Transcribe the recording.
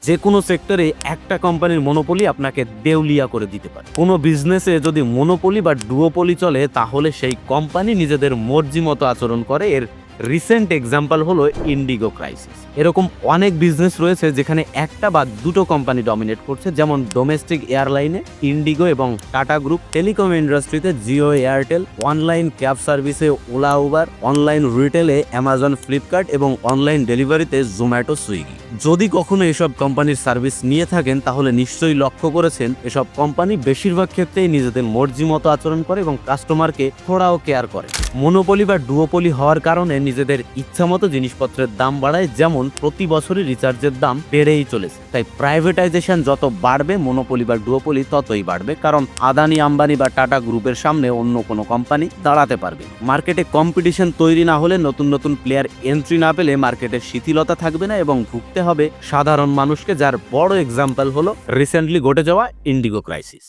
যে কোনো সেক্টরে একটা কোম্পানির মনোপলি আপনাকে দেউলিয়া করে দিতে পারে। কোনো বিজনেসে যদি মনোপলি বা ডুওপলি চলে তাহলে সেই কোম্পানি নিজেদের মর্জি মতো আচরণ করে। এর রিসেন্ট এক্সাম্পল হলো ইন্ডিগো ক্রাইসিস। এরকম অনেক বিজনেস রয়েছে যেখানে একটা বা দুটো কোম্পানি ডমিনেট করছে, যেমন ডোমেস্টিক এয়ারলাইনে ইন্ডিগো এবং টাটা গ্রুপ, টেলিকম ইন্ডাস্ট্রিতে জিও এয়ারটেল, অনলাইন ক্যাব সার্ভিসে ওলা উবার, অনলাইন রিটেলে অ্যামাজন ফ্লিপকার্ট এবং অনলাইন ডেলিভারিতে জোম্যাটো সুইগি। যদি কখনো এসব কোম্পানির সার্ভিস নিয়ে থাকেন তাহলে নিশ্চয়ই লক্ষ্য করেছেন এসব কোম্পানি বেশিরভাগ ক্ষেত্রেই নিজেদের মর্জি মতো আচরণ করে এবং কাস্টমারকে থোড়াও কেয়ার করে। মনোপলি বা ডুওপলি হওয়ার কারণে নিজেদের ইচ্ছামতো জিনিসপত্রের দাম বাড়ায়, যেমন প্রতি বছরই রিচার্জের দাম বেড়েই চলেছে। তাই প্রাইভেটাইজেশন যত বাড়বে মনোপলি বা ডুওপলি ততই বাড়বে, কারণ আদানি আম্বানি বা টাটা গ্রুপের সামনে অন্য কোনো কোম্পানি দাঁড়াতে পারবে। মার্কেটে কম্পিটিশন তৈরি না হলে, নতুন নতুন প্লেয়ার এন্ট্রি না পেলে মার্কেটের শিথিলতা থাকবে না এবং ভুগতে হবে সাধারণ মানুষকে, যার বড় এক্সাম্পল হলো রিসেন্টলি ঘটে যাওয়া ইন্ডিগো ক্রাইসিস।